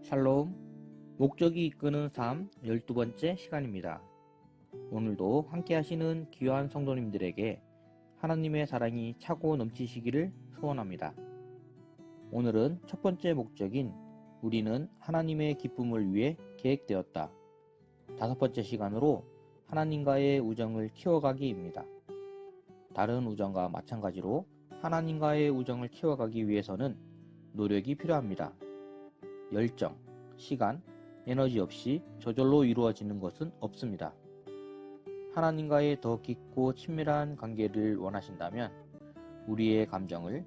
샬롬, 목적이 이끄는 삶 12번째 시간입니다. 오늘도 함께 하시는 귀한 성도님들에게 하나님의 사랑이 차고 넘치시기를 소원합니다. 오늘은 첫 번째 목적인 우리는 하나님의 기쁨을 위해 계획되었다. 다섯 번째 시간으로 하나님과의 우정을 키워가기입니다. 다른 우정과 마찬가지로 하나님과의 우정을 키워가기 위해서는 노력이 필요합니다. 열정, 시간, 에너지 없이 저절로 이루어지는 것은 없습니다. 하나님과의 더 깊고 친밀한 관계를 원하신다면 우리의 감정을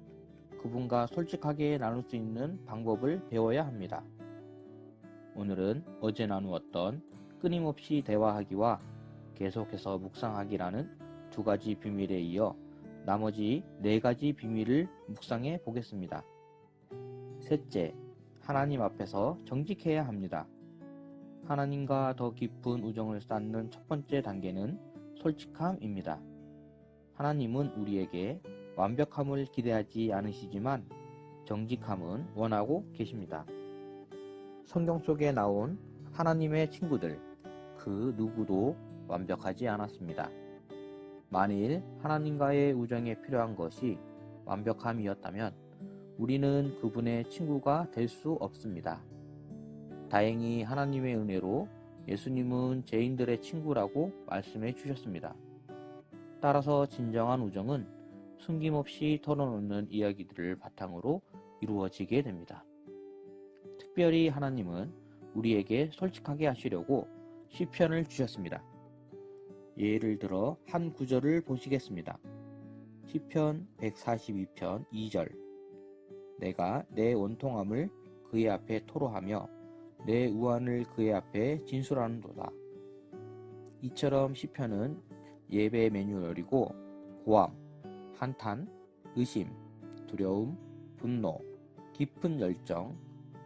그분과 솔직하게 나눌 수 있는 방법을 배워야 합니다. 오늘은 어제 나누었던 끊임없이 대화하기와 계속해서 묵상하기라는 두 가지 비밀에 이어 나머지 네 가지 비밀을 묵상해 보겠습니다. 셋째, 하나님 앞에서 정직해야 합니다. 하나님과 더 깊은 우정을 쌓는 첫 번째 단계는 솔직함입니다. 하나님은 우리에게 완벽함을 기대하지 않으시지만 정직함은 원하고 계십니다. 성경 속에 나온 하나님의 친구들, 그 누구도 완벽하지 않았습니다. 만일 하나님과의 우정에 필요한 것이 완벽함이었다면 우리는 그분의 친구가 될 수 없습니다. 다행히 하나님의 은혜로 예수님은 죄인들의 친구라고 말씀해 주셨습니다. 따라서 진정한 우정은 숨김없이 털어놓는 이야기들을 바탕으로 이루어지게 됩니다. 특별히 하나님은 우리에게 솔직하게 하시려고 시편을 주셨습니다. 예를 들어 한 구절을 보시겠습니다. 시편 142편 2절. 내가 내 원통함을 그의 앞에 토로하며 내 우환을 그의 앞에 진술하는도다. 이처럼 시편은 예배 매뉴얼이고 고함, 한탄, 의심, 두려움, 분노, 깊은 열정,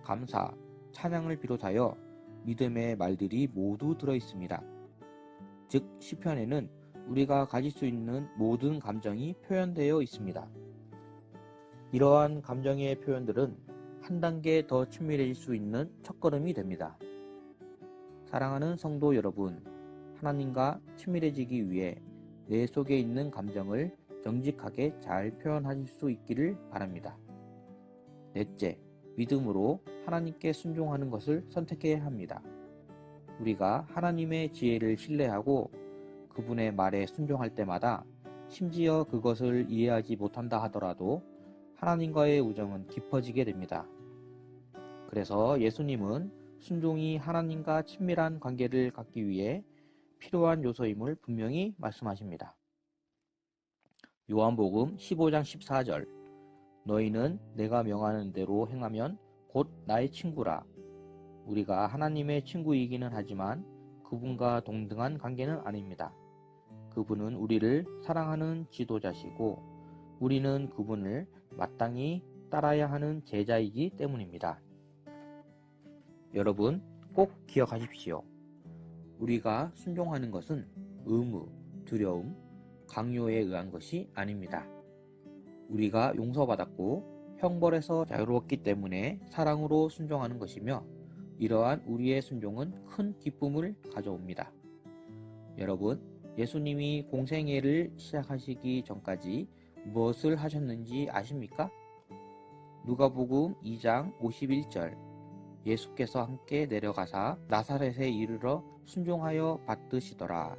감사, 찬양을 비롯하여 믿음의 말들이 모두 들어 있습니다. 즉 시편에는 우리가 가질 수 있는 모든 감정이 표현되어 있습니다. 이러한 감정의 표현들은 한 단계 더 친밀해질 수 있는 첫걸음이 됩니다. 사랑하는 성도 여러분, 하나님과 친밀해지기 위해 내 속에 있는 감정을 정직하게 잘 표현하실 수 있기를 바랍니다. 넷째, 믿음으로 하나님께 순종하는 것을 선택해야 합니다. 우리가 하나님의 지혜를 신뢰하고 그분의 말에 순종할 때마다 심지어 그것을 이해하지 못한다 하더라도 하나님과의 우정은 깊어지게 됩니다. 그래서 예수님은 순종이 하나님과 친밀한 관계를 갖기 위해 필요한 요소임을 분명히 말씀하십니다. 요한복음 15장 14절. 너희는 내가 명하는 대로 행하면 곧 나의 친구라. 우리가 하나님의 친구이기는 하지만 그분과 동등한 관계는 아닙니다. 그분은 우리를 사랑하는 지도자시고 우리는 그분을 마땅히 따라야 하는 제자이기 때문입니다. 여러분 꼭 기억하십시오. 우리가 순종하는 것은 의무, 두려움, 강요에 의한 것이 아닙니다. 우리가 용서받았고 형벌에서 자유로웠기 때문에 사랑으로 순종하는 것이며 이러한 우리의 순종은 큰 기쁨을 가져옵니다. 여러분, 예수님이 공생애를 시작하시기 전까지 무엇을 하셨는지 아십니까? 누가복음 2장 51절. 예수께서 함께 내려가사 나사렛에 이르러 순종하여 받드시더라.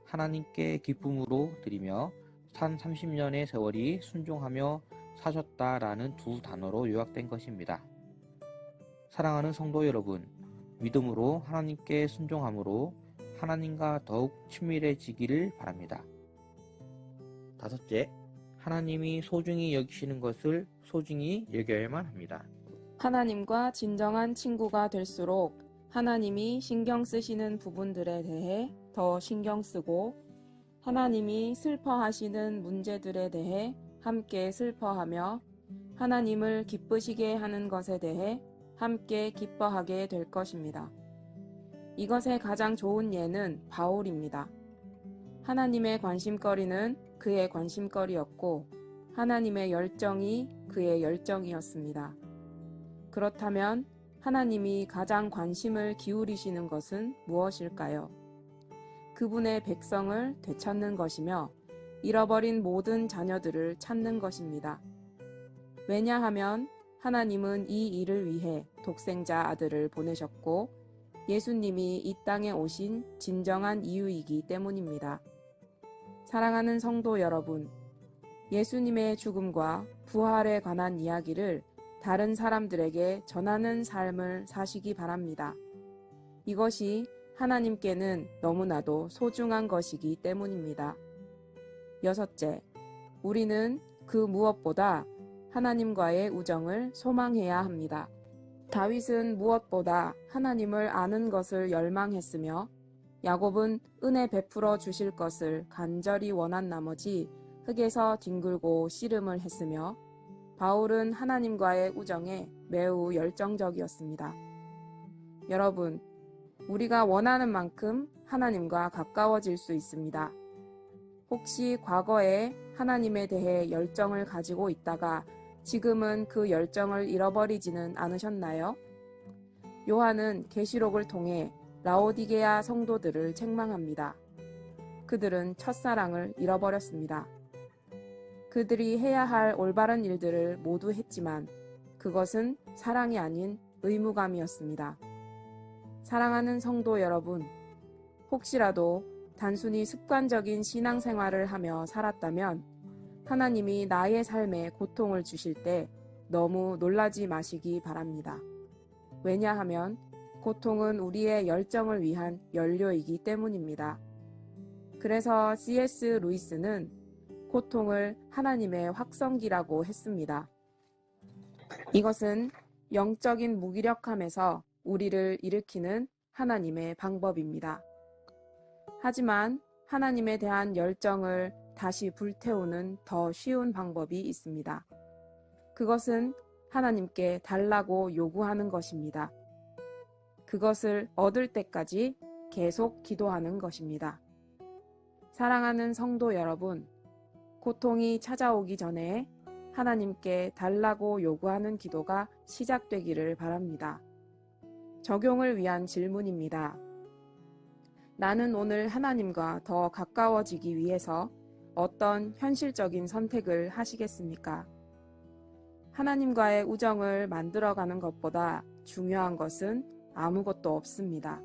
하나님께 기쁨으로 드리며 산 30년의 세월이 순종하며 사셨다라는 두 단어로 요약된 것입니다. 사랑하는 성도 여러분, 믿음으로 하나님께 순종함으로 하나님과 더욱 친밀해지기를 바랍니다. 다섯째, 하나님이 소중히 여기시는 것을 소중히 여겨야만 합니다. 하나님과 진정한 친구가 될수록 하나님이 신경 쓰시는 부분들에 대해 더 신경 쓰고 하나님이 슬퍼하시는 문제들에 대해 함께 슬퍼하며 하나님을 기쁘시게 하는 것에 대해 함께 기뻐하게 될 것입니다. 이것의 가장 좋은 예는 바울입니다. 하나님의 관심거리는 그의 관심거리였고 하나님의 열정이 그의 열정이었습니다. 그렇다면 하나님이 가장 관심을 기울이시는 것은 무엇일까요? 그분의 백성을 되찾는 것이며 잃어버린 모든 자녀들을 찾는 것입니다. 왜냐하면 하나님은 이 일을 위해 독생자 아들을 보내셨고 예수님이 이 땅에 오신 진정한 이유이기 때문입니다. 사랑하는 성도 여러분, 예수님의 죽음과 부활에 관한 이야기를 다른 사람들에게 전하는 삶을 사시기 바랍니다. 이것이 하나님께는 너무나도 소중한 것이기 때문입니다. 여섯째, 우리는 그 무엇보다 하나님과의 우정을 소망해야 합니다. 다윗은 무엇보다 하나님을 아는 것을 열망했으며 야곱은 은혜 베풀어 주실 것을 간절히 원한 나머지 흙에서 뒹굴고 씨름을 했으며 바울은 하나님과의 우정에 매우 열정적이었습니다. 여러분, 우리가 원하는 만큼 하나님과 가까워질 수 있습니다. 혹시 과거에 하나님에 대해 열정을 가지고 있다가 지금은 그 열정을 잃어버리지는 않으셨나요? 요한은 계시록을 통해 라오디게아 성도들을 책망합니다. 그들은 첫사랑을 잃어버렸습니다. 그들이 해야 할 올바른 일들을 모두 했지만 그것은 사랑이 아닌 의무감이었습니다. 사랑하는 성도 여러분, 혹시라도 단순히 습관적인 신앙생활을 하며 살았다면 하나님이 나의 삶에 고통을 주실 때 너무 놀라지 마시기 바랍니다. 왜냐하면 고통은 우리의 열정을 위한 연료이기 때문입니다. 그래서 C.S. 루이스는 고통을 하나님의 확성기라고 했습니다. 이것은 영적인 무기력함에서 우리를 일으키는 하나님의 방법입니다. 하지만 하나님에 대한 열정을 다시 불태우는 더 쉬운 방법이 있습니다. 그것은 하나님께 달라고 요구하는 것입니다. 그것을 얻을 때까지 계속 기도하는 것입니다. 사랑하는 성도 여러분, 고통이 찾아오기 전에 하나님께 달라고 요구하는 기도가 시작되기를 바랍니다. 적용을 위한 질문입니다. 나는 오늘 하나님과 더 가까워지기 위해서 어떤 현실적인 선택을 하시겠습니까? 하나님과의 우정을 만들어가는 것보다 중요한 것은 아무것도 없습니다.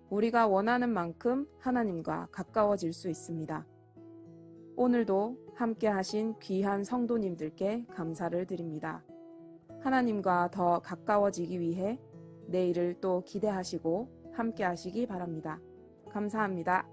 우리가 원하는 만큼 하나님과 가까워질 수 있습니다. 오늘도 함께 하신 귀한 성도님들께 감사를 드립니다. 하나님과 더 가까워지기 위해 내일을 또 기대하시고 함께 하시기 바랍니다. 감사합니다.